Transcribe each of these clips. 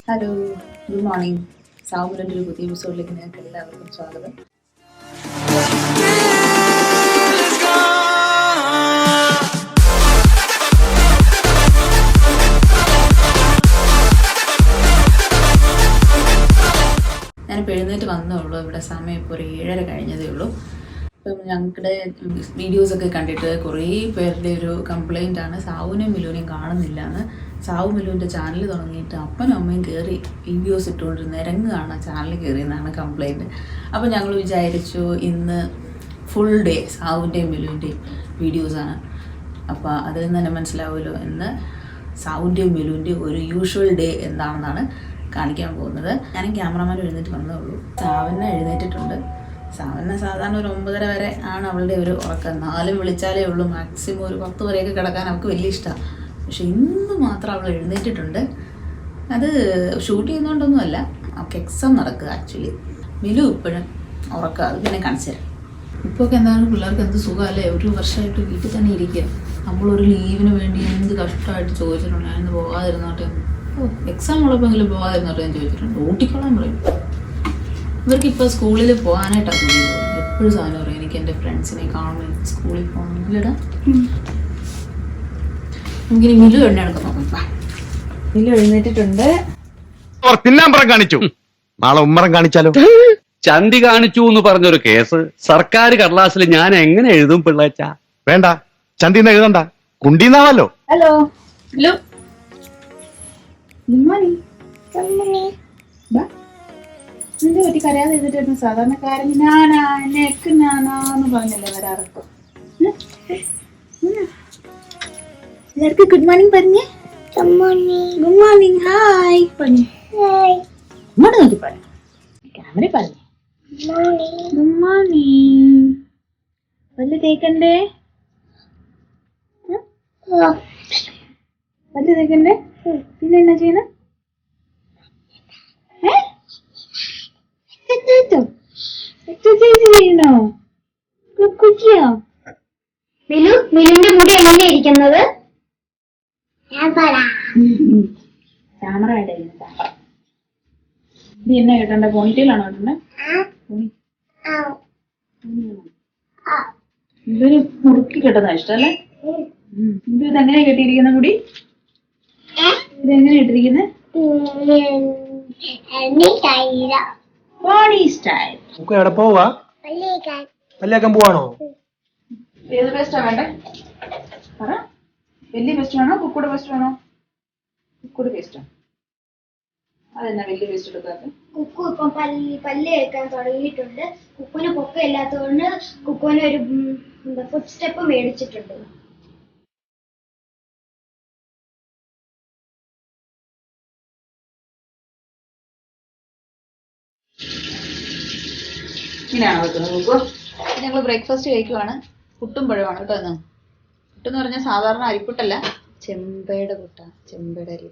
Hello, good morning. സാവുമിലിൻ്റെ ഒരു പുതിയ എപ്പിസോഡിലേക്ക് നിങ്ങൾക്ക് എല്ലാവർക്കും സ്വാഗതം. ഞാനിപ്പോൾ എഴുന്നേറ്റ് വന്നേ ഉള്ളൂ. ഇവിടെ സമയം ഇപ്പോൾ ഒരു 7:30 കഴിഞ്ഞതേ ഉള്ളൂ. ഇപ്പം ഞങ്ങളുടെ വീഡിയോസൊക്കെ കണ്ടിട്ട് കുറേ പേരുടെ ഒരു കംപ്ലൈൻ്റ് ആണ് സാവുവിനെയും മിലുവിനെയും കാണുന്നില്ല എന്ന്. സാവു മിലുവിൻ്റെ ചാനൽ തുടങ്ങിയിട്ട് അപ്പനും അമ്മയും കയറി വീഡിയോസ് ഇട്ടുകൊണ്ട് നിരങ്ങുകയാണ് ചാനൽ കയറിയെന്നാണ് കംപ്ലൈൻറ്റ്. അപ്പോൾ ഞങ്ങൾ വിചാരിച്ചു ഇന്ന് ഫുൾ ഡേ സാവുവിൻ്റെയും മിലുവിൻ്റെയും വീഡിയോസാണ്. അപ്പോൾ അതിൽ നിന്ന് തന്നെ മനസ്സിലാവുമല്ലോ എന്ന് സാവുവിൻ്റെയും മിലുവിൻ്റെയും ഒരു യൂഷ്വൽ ഡേ എന്താണെന്നാണ് കാണിക്കാൻ പോകുന്നത്. ഞാനും ക്യാമറമാൻ എഴുന്നേറ്റ് വന്നേ ഉള്ളൂ. സാവന്നെ എഴുന്നേറ്റിട്ടുണ്ട്. സാവന്നെ സാധാരണ ഒരു 9:30 വരെ ആണ് അവളുടെ ഒരു ഉറക്കം. 4 വിളിച്ചാലേ ഉള്ളൂ. മാക്സിമം ഒരു 10 വരെയൊക്കെ കിടക്കാൻ അവൾക്ക് വലിയ ഇഷ്ടമാണ്. പക്ഷെ ഇന്ന് മാത്രം അവൾ എഴുന്നേറ്റിട്ടുണ്ട്. അത് ഷൂട്ട് ചെയ്യുന്നതുകൊണ്ടൊന്നുമല്ല, അവൾക്ക് എക്സാം നടക്കുക ആക്ച്വലി. മിലു ഇപ്പോഴും ഉറക്കുക. അത് പിന്നെ കാണിച്ചു തരാം. ഇപ്പോഴൊക്കെ എന്താണ് പിള്ളേർക്ക് എന്ത് സുഖമല്ലേ, ഒരു വർഷമായിട്ട് വീട്ടിൽ തന്നെ ഇരിക്കുക. നമ്മളൊരു ലീവിന് വേണ്ടി എന്ത് കഷ്ടമായിട്ട് ചോദിച്ചിട്ടുണ്ട്. ഞാനിന്ന് പോകാതിരുന്നോട്ടെ, എക്സാം ഉള്ളപ്പോഴെങ്കിലും പോകാതിരുന്നോട്ടെ ഞാൻ ചോദിച്ചിട്ടുണ്ട്. ഓട്ടിക്കോളാൻ പറയും. ഇവർക്കിപ്പോൾ സ്കൂളിൽ പോകാനായിട്ടാണ് എപ്പോഴും സാധനം പറയും, എനിക്ക് എൻ്റെ ഫ്രണ്ട്സിനെ കാണണം, സ്കൂളിൽ പോകണം. ഇല്ലടാ, നമുക്കിനി മിലു എണ്ണ എടുക്കാൻ നോക്കാം. മിലു എഴുന്നേറ്റിട്ടുണ്ട്. നാളെ ഉമ്മറം കാണിച്ചാലോ? ചന്തി കാണിച്ചു എന്ന് പറഞ്ഞൊരു കേസ് സർക്കാർ കടലാസിൽ ഞാൻ എങ്ങനെ എഴുതും പിള്ളേച്ച? വേണ്ട, ചന്തിന്ന് എഴുതണ്ട, കുണ്ടീന്നാവല്ലോ. ഹലോ മിലു, നിന്റെ പറ്റി കരയാതെ എഴുതിട്ടായിരുന്നു. സാധാരണക്കാരൻ ഞാനാ എന്നെക്ക് ഞാനാന്ന് പറഞ്ഞല്ലേ വരാറൊക്കെ. എല്ലാവർക്കും ഗുഡ് മോർണിംഗ് പറഞ്ഞേ. ഗുഡ് മോർണിംഗ്, ഹായ് പറഞ്ഞു. ഇങ്ങോട്ട് നോക്കി പറഞ്ഞു, ക്യാമറ പറഞ്ഞു ഗുഡ് മോർണിംഗ്. പല്ല് തേക്കണ്ടേ? പല്ല് തേക്കണ്ടേ? പിന്നെ എന്നാ ചെയ്യണം? എക്സസൈസ് ചെയ്യണോ? കുക്കിയോ? മിലു, മിലുവിന്റെ മുടി എങ്ങനെ ഇരിക്കുന്നത്? ക്യാമറ ഇത് എന്നാ കേട്ടണ്ട? പോണിറ്റയിലാണോ കേട്ടണ്ടേ? ഇതൊരു മുറുക്കി കെട്ടുന്ന ഇഷ്ടല്ലേ? ഇതെങ്ങനെയാ കെട്ടിയിരിക്കുന്ന മുടി? ഇതെങ്ങനെയാ ഇട്ടിരിക്കുന്നത്? പോണി സ്റ്റൈൽ. എവിടെ പോവാ? പല്ലേക്കാൻ പോവാണോ? ഏത് പേസ്റ്റാ വേണ്ടേ പറ. വലിയ പേസ്റ്റ് വേണോ കുക്കുടെ പേസ്റ്റ് വേണോ? കുക്കുടെ പേസ്റ്റാ. അതെന്നാ വലിയ പേസ്റ്റ് എടുക്കാത്ത? കുക്കു ഇപ്പം പല്ല് കേൾക്കാൻ തുടങ്ങിയിട്ടുണ്ട്. കുക്കുവിന് പൊക്കം ഇല്ലാത്തതുകൊണ്ട് കുക്കുവിന് ഒരു ഫുഡ് സ്റ്റെപ്പ് മേടിച്ചിട്ടുണ്ട്. ഇങ്ങനെയാണോ വെക്കുന്നത് കുക്കു? ഞങ്ങൾ ബ്രേക്ക്ഫാസ്റ്റ് കഴിക്കുവാണ്. പുട്ടും പഴമാണ് കേട്ടോ. ഇന്ന് പുട്ടെന്ന് പറഞ്ഞാൽ സാധാരണ അരിപ്പുട്ടല്ല, ചെമ്പയുടെ പുട്ടാണ്. ചെമ്പയുടെ അരി.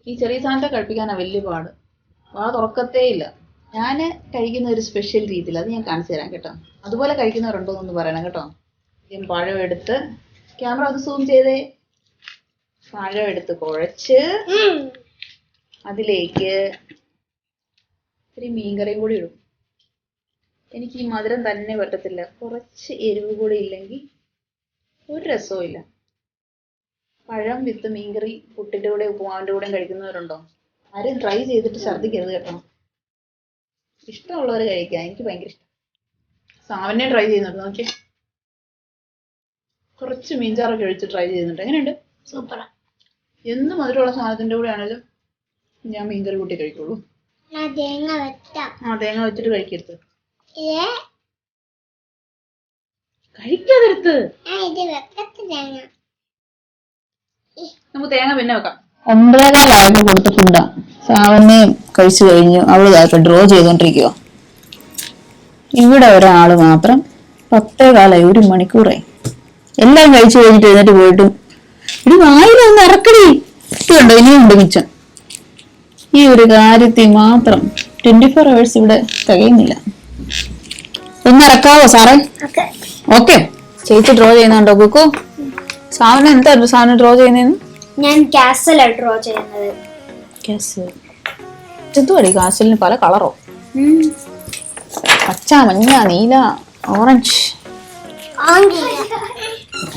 ഈ ചെറിയ സാധനത്തെ കഴിപ്പിക്കാനാണ് വലിയ പാട്. വാ തുറക്കത്തേ ഇല്ല. ഞാൻ കഴിക്കുന്ന ഒരു സ്പെഷ്യൽ രീതിയിൽ, അത് ഞാൻ കാണിച്ചു തരാം കേട്ടോ. അതുപോലെ കഴിക്കുന്നവരുണ്ടോ എന്നൊന്ന് പറയണം കേട്ടോ. ഞാൻ പഴം എടുത്ത്, ക്യാമറ ഒന്ന് സൂം ചെയ്തേ. പഴം എടുത്ത് കുഴച്ച് അതിലേക്ക് ഇത്തിരി മീൻകറിയും കൂടി ഇടും. എനിക്ക് ഈ മധുരം തന്നെ പറ്റത്തില്ല. കുറച്ച് എരിവ് കൂടി ഇല്ലെങ്കിൽ ഒരു രസവും ഇല്ല. പഴം വിത്ത് മീൻകറി പുട്ടിൻ്റെ കൂടെ ഉപ്പുമാവിൻ്റെ കൂടെ കഴിക്കുന്നവരുണ്ടോ? ആരും ട്രൈ ചെയ്തിട്ട് ഛർദ്ദിക്കരുത് കേട്ടോ. ഇഷ്ടമുള്ളവർ കഴിക്കാം, എനിക്ക് ഭയങ്കര ഇഷ്ടം. സാവന്നെ ട്രൈ ചെയ്യുന്നുണ്ട് നോക്കി. കുറച്ച് മീൻചാറൊക്കെ ഒഴിച്ച് ട്രൈ ചെയ്യുന്നുണ്ട്. എങ്ങനെയുണ്ട്? സൂപ്പറാ. എന്ത് മധുരമുള്ള സാധനത്തിൻ്റെ കൂടെ ആണെങ്കിലും ഞാൻ മീൻകറി കൂട്ടി കഴിക്കുള്ളൂ. തേങ്ങ വെച്ചിട്ട് കഴിക്കരുത്. കഴിക്കാതെടുത്ത് നമുക്ക് തേങ്ങ പിന്നെ വെക്കാം. 9:15 കൊടുത്ത ഫുഡാ. സാവന്നെ കഴിച്ചു കഴിഞ്ഞു. അവള് ഡ്രോ ചെയ്തോണ്ടിരിക്കുക. ഇവിടെ ഒരാള് മാത്രം 10:15, 1 മണിക്കൂറായി. എല്ലാം കഴിച്ചു കഴിഞ്ഞിട്ട് എഴുന്നേറ്റ് പോയിട്ടും ഇത് വായിലൊന്ന് ഇറക്കടി ഇട്ടുണ്ടോ? ഇനിയുണ്ട് മിച്ചം. ഈ ഒരു കാര്യത്തിൽ മാത്രം 24 hours ഇവിടെ തികയുന്നില്ല. ഒന്ന് ഇറക്കാവോ സാറേ? ഓക്കെ. ചേച്ചി ഡ്രോ ചെയ്യുന്നുണ്ടോ കുക്കു? സാവന എന്താ സാധനം ഡ്രോ ചെയ്യുന്നതെന്ന്? ഞാൻ കാസലാണ് ഡ്രോ ചെയ്യുന്നത്. കാസൽ. എന്തുവാടി കാശലിന് പല കളറോ? പച്ച, മഞ്ഞ, നീല, ഓറഞ്ച്.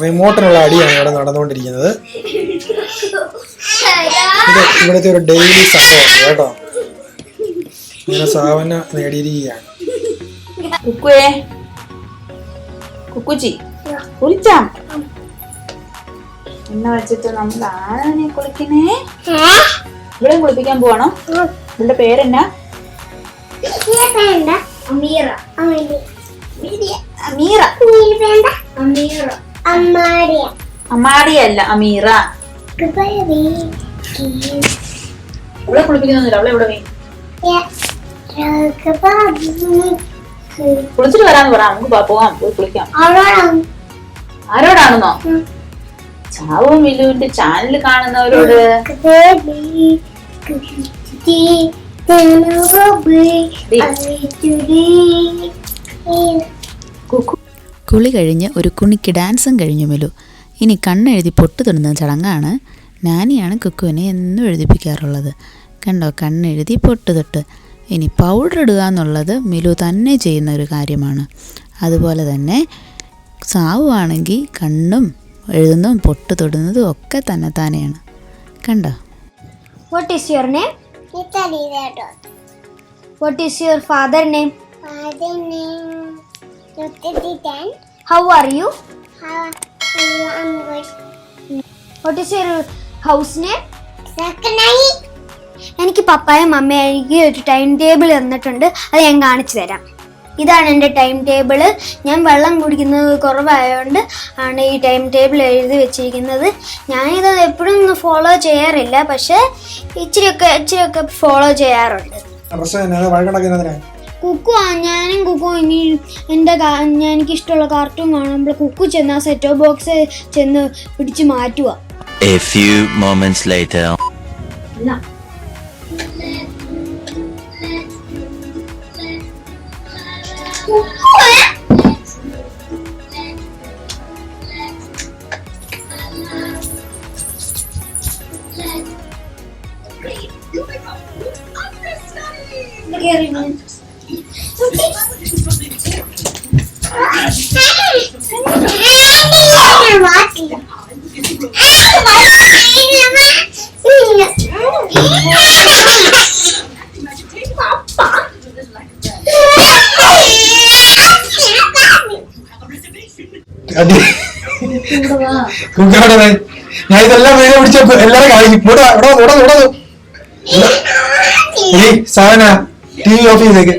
റിമോട്ടിനുള്ള അടിയാണ് ഇവിടെ നടന്നുകൊണ്ടിരിക്കുന്നത്. ഇത് ഇവിടുത്തെ ഒരു ഡെയിലി സംഭവമാണ് കേട്ടോ. ഇങ്ങനെ സാവന നേടിയിരിക്കുകയാണ്. കുക്കുവേ, കുക്കുച്ചി കുളിച്ചാം. എണ്ണ വെച്ചിട്ട് നമ്മൾ ആരാനെ കുളിക്കുന്നേ? ഇവിടെ കുളിപ്പിക്കാൻ പോവാണോ? ഇവിടെ പേരെന്നാ? അമീറ. അമീറ. അമീറ. അമ്മാടിയല്ല, അമീറ. ഇവിടെ കുളിപ്പിക്കുന്നില്ല. അവളെ ഇവിടെ കുളിച്ചിട്ട് വരാന്ന് പറ. നമുക്ക് പോവാം, പോയി കുളിക്കാം. ആരോടാണെന്നോ? ചാവും മിലുവിന്റെ ചാനൽ കാണുന്നവരോട്. കുളി കഴിഞ്ഞ് ഒരു കുണിക്ക് ഡാൻസും കഴിഞ്ഞു മിലു. ഇനി കണ്ണെഴുതി പൊട്ട് തൊടുന്ന ചടങ്ങാണ്. നാനിയാണ് കുക്കുവിനെ എന്നും എഴുതിപ്പിക്കാറുള്ളത്. കണ്ടോ, കണ്ണെഴുതി പൊട്ട് തൊട്ട്. ഇനി പൗഡർ ഇടുക എന്നുള്ളത് മിലു തന്നെ ചെയ്യുന്ന ഒരു കാര്യമാണ്. അതുപോലെ തന്നെ സാവു ആണെങ്കിൽ കണ്ണും എഴുതുന്നതും പൊട്ട് തൊടുന്നതും ഒക്കെ തന്നെ താനെയാണ്. കണ്ടോ? What is your name? What is your father name? Father name Ruttititan. How are you? I'm good. What is your house name? Sakanai. എനിക്ക് പപ്പായും മമ്മയും എനിക്ക് ഒരു ടൈം ടേബിൾ തന്നിട്ടുണ്ട്. അത് ഞാൻ കാണിച്ചു തരാം. ഇതാണ് എൻ്റെ ടൈം ടേബിള്. ഞാൻ വെള്ളം കുടിക്കുന്നത് കുറവായതുകൊണ്ട് ആണ് ഈ ടൈം ടേബിൾ എഴുതി വെച്ചിരിക്കുന്നത്. ഞാനിത് എപ്പോഴും ഫോളോ ചെയ്യാറില്ല, പക്ഷെ ഇച്ചിരിയൊക്കെ ഫോളോ ചെയ്യാറുണ്ട്. കുക്കു, ഞാനും കുക്കു ഇനി എനിക്ക് ഇഷ്ടമുള്ള കാർട്ടൂൺ കാണുമ്പോൾ കുക്കു ചെന്ന് ആ സെറ്റ് ബോക്സ് ചെന്ന് പിടിച്ച് മാറ്റുക. A few moments later. ഞാൻ ഇതെല്ലാം വീഡിയോ പിടിച്ച എല്ലാരും കാണിക്കും. സാധന TV ഓഫ് ചെയ്തേക്ക്.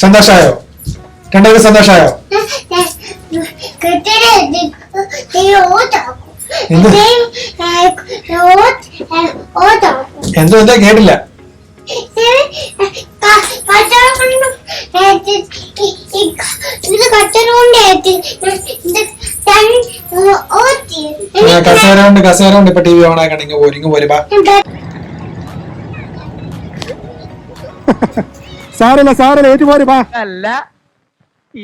സന്തോഷായോ? രണ്ടുപേരും സന്തോഷായോ? എന്താ കേട്ടില്ല. കസേര കൊണ്ട് ഇപ്പൊ TV ഓൺ ആക്കണെങ്കിൽ ഒരുങ്ങ് പോരുമ്പോ സാരല്ല ഏറ്റുപോരുപ്പാ. അല്ല,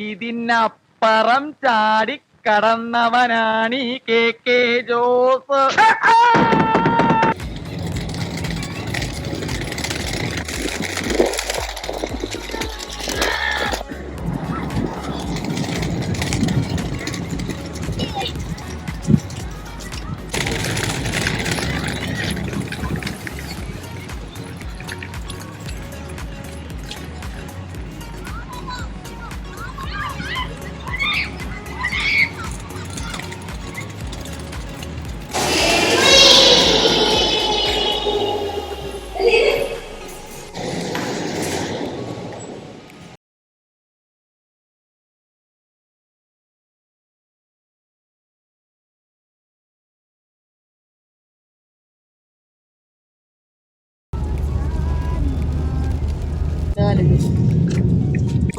ഇതിനപ്പുറം ചാടി കടന്നവനാണ് ഈ KK ജോസ്.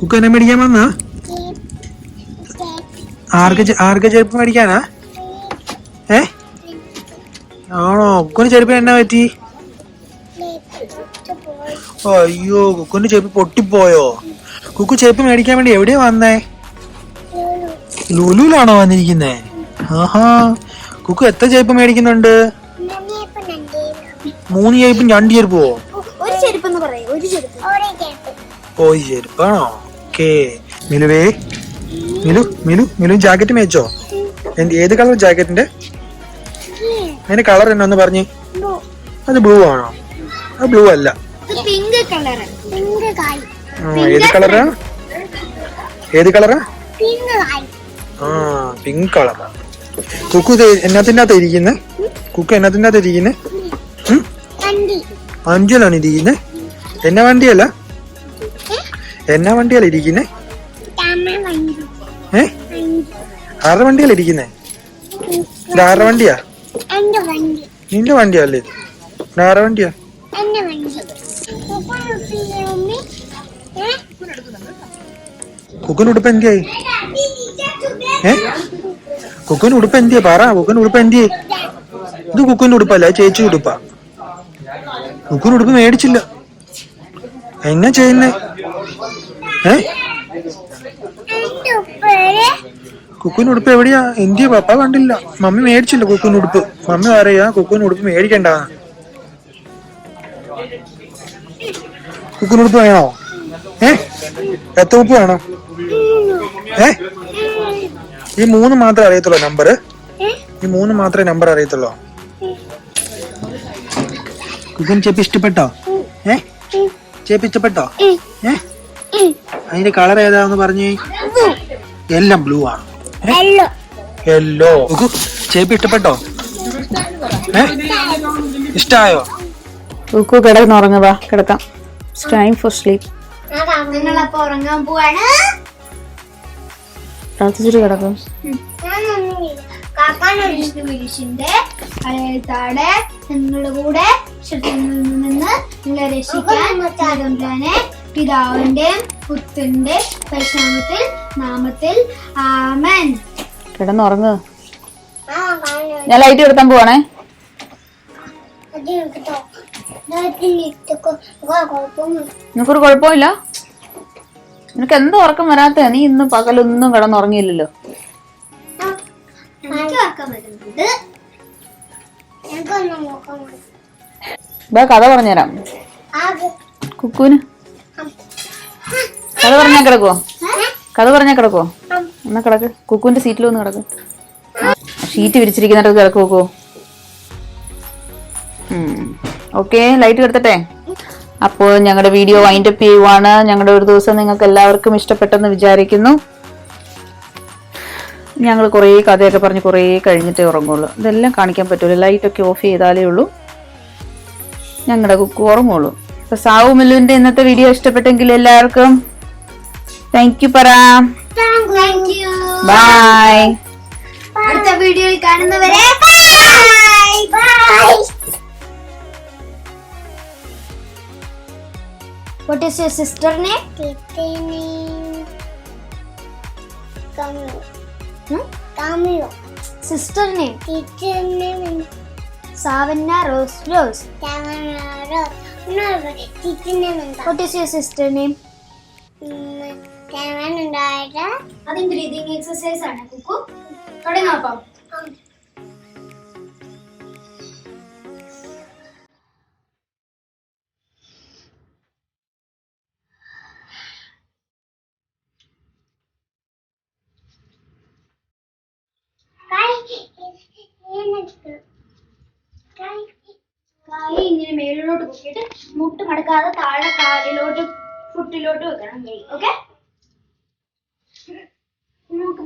കുക്കനെ മേടിക്കാൻ വന്നാ? ആർക്ക് ചെരുപ്പ് മേടിക്കാനാ? ആണോ? കുക്കന് ചെരുപ്പിന് എന്നാ പറ്റി? അയ്യോ, കുക്കുന്റെ ചെരുപ്പ് പൊട്ടിപ്പോയോ? കുക്കു ചെരുപ്പ് മേടിക്കാൻ വേണ്ടി എവിടെയാ വന്നേ? ലുലുലാണോ വന്നിരിക്കുന്നേ? ആഹാ, കുക്കു എത്ര ചെരുപ്പ് മേടിക്കുന്നുണ്ട്? 3 ചെരുപ്പും 2 ചെരുപ്പോ? ഒരു ചെരുപ്പെന്ന് പറയും, ഒരു ചെരുപ്പ്. ഒരു ചെരുപ്പാണോ? ഓക്കേ. മിലുവേ, മിലു ജാക്കറ്റ് മേടിച്ചോ? ഏത് കളർ ജാക്കറ്റിന്റെ? അതിന്റെ കളർ എന്നാന്ന് പറഞ്ഞേ? അത് ബ്ലൂ ആണോ? അത് ബ്ലൂ അല്ല, പിങ്ക് കളർ. ഏത് കളറാ? ഏത് കളറാ? പിങ്ക് കളറാ. കുക്കു എന്നത്തിന്റെ അകത്ത് ഇരിക്കുന്നെ? കുക്കു എന്നത്തിന്റെ അകത്ത് ഇരിക്കുന്നെ? വണ്ടിയിലാണ് ഇരിക്കുന്നെ? എന്നാ വണ്ടിയല്ല? എന്നാ വണ്ടിയല്ല ഇരിക്കുന്നെ? ആരുടെ വണ്ടിയല്ല ഇരിക്കുന്നെ? ഇത് ആരുടെ വണ്ടിയാ? നിന്റെ വണ്ടിയല്ലേ? ഇത് ആരുടെ വണ്ടിയാ? കുക്കുന് ഉടുപ്പ് എന്തിയായി? കുക്കുന് ഉടുപ്പ് എന്തിയാ? പറ, കുക്കുന് ഉടുപ്പ് എന്തിയായി? ഇത് കുക്കുന്റെ ഉടുപ്പല്ല, ചേച്ചി ഉടുപ്പാ. കുക്കുന് ഉടുപ്പ് മേടിച്ചില്ല. എന്നാ ചെയ്യുന്നേ? കുക്കുന് ഉടുപ്പ് എവിടെയാ? എന്തിയാ? പപ്പ കണ്ടില്ല. മമ്മി മേടിച്ചില്ല കുക്കുന് ഉടുപ്പ്. മമ്മി പറയാ കുക്കുന് ഉടുപ്പ് മേടിക്കണ്ടാന്ന്. കുക്കുന് ഉടുപ്പ് വേണോ? എത്ര ഉടുപ്പ് വേണം? ഈ 3 മാത്രമേ അറിയത്തുള്ളൂ നമ്പർ? ഈ 3 മാത്രമേ നമ്പർ അറിയത്തുള്ളൂ? കുക്കുന് ചേപ്പി ഇഷ്ടപ്പെട്ടോ? ചേപ്പി ഇഷ്ടപ്പെട്ടോ? അതിന്റെ കളർ ഏതാന്ന് പറഞ്ഞേ? എല്ലാം ബ്ലൂ ആണ്. യെല്ലോ. ചേപ്പി ഇഷ്ടപ്പെട്ടോ? ഇഷ്ടായോ? കുക്കു കിടന്നുറങ്ങുക, കിടക്കാം. Time for sleep. നിങ്ങളപ്പോ ഉറങ്ങാൻ പോവാണ്. പ്രാർത്ഥിച്ചിട്ട് കിടക്കും. വിളിച്ചിന്റെ കളയത്താടെ നിങ്ങളുടെ കൂടെ നിന്ന് നിങ്ങളെ രക്ഷിക്കാൻ പിതാവിന്റെ പുത്രന്റെ പരിശ്രമത്തിൽ നാമത്തിൽ ആമേൻ. കിടന്നുറങ്ങുക. ഞാൻ ലൈറ്റ് എടുത്താൻ പോവാണേ. നിനക്കൊരു കുഴപ്പമില്ല? നിനക്ക് എന്തോ ഉറക്കം വരാത്ത? നീ ഇന്ന് പകലൊന്നും കിടന്നുറങ്ങിയില്ലല്ലോ. കഥ പറഞ്ഞുതരാം കുക്കുവിന്. കഥ പറഞ്ഞാ കിടക്കുവോ? കഥ പറഞ്ഞാ കിടക്കുവോ? എന്നാ കിടക്ക്. കുക്കുവിന്റെ സീറ്റിൽ ഒന്ന് കിടക്ക്. ഷീറ്റ് വിരിച്ചിരിക്കുന്നിടത്ത് കിടക്ക് കുക്കു. Okay, light കെടുത്തട്ടെ. അപ്പോൾ ഞങ്ങളുടെ വീഡിയോ വൈൻഡപ്പ് ചെയ്യുവാണ്. ഞങ്ങളുടെ ഒരു ദിവസം നിങ്ങൾക്ക് എല്ലാവർക്കും ഇഷ്ടപ്പെട്ടെന്ന് വിചാരിക്കുന്നു. ഞങ്ങൾ കുറേ കഥയൊക്കെ പറഞ്ഞ് കുറേ കഴിഞ്ഞിട്ടേ ഉറങ്ങുള്ളൂ. ഇതെല്ലാം കാണിക്കാൻ പറ്റൂല, ലൈറ്റൊക്കെ ഓഫ് ചെയ്താലേ ഉള്ളൂ ഞങ്ങളുടെ കുക്കു ഉറങ്ങുള്ളൂ. അപ്പൊ സാവു മില്ലുവിന്റെ ഇന്നത്തെ വീഡിയോ ഇഷ്ടപ്പെട്ടെങ്കിൽ എല്ലാവർക്കും താങ്ക് യു പറ. ബൈ. അടുത്ത വീഡിയോയിൽ കാണുന്നവരെ What is your sister name? Camilo. Sister name? Teacher name? Savanna Rose Rose. Savannah Rose. No, teacher name എന്താ? What is your sister name? Savannah. അതും ബ്രീതിങ് എക്സസൈസ് ആണ് കുക്കു. തുടങ്ങാം. കൈ ഇങ്ങനെ മേളിലോട്ട് പൊക്കിയിട്ട് മുട്ട് മടക്കാതെ താഴെ കാലിലോട്ട് ഫുട്ടിലോട്ട് വെക്കണം കൈ. ഓക്കെ,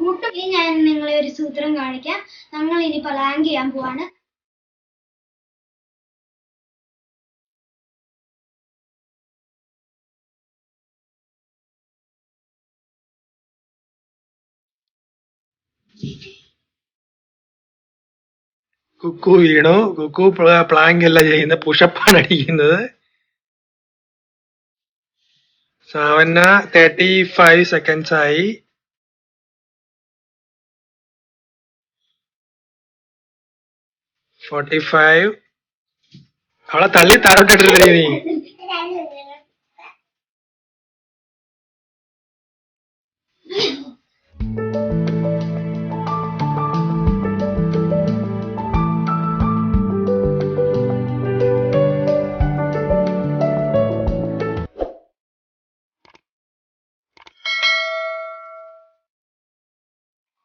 മുട്ട്. ഇനി ഞാൻ നിങ്ങളെ ഒരു സൂത്രം കാണിക്കാം. ഞങ്ങൾ ഇനി പ്ലാങ്ക് ചെയ്യാൻ പോവാണ്. കുക്കു വീണു. കുക്കു പ്ലാങ്ക് അല്ല ചെയ്യുന്നത്, പുഷപ്പാണ് അടിക്കുന്നത്. സാവന്ന 35 seconds ആയി. 45. അവളെ തള്ളി താഴോട്ടിട്ടില്ലേ നീ?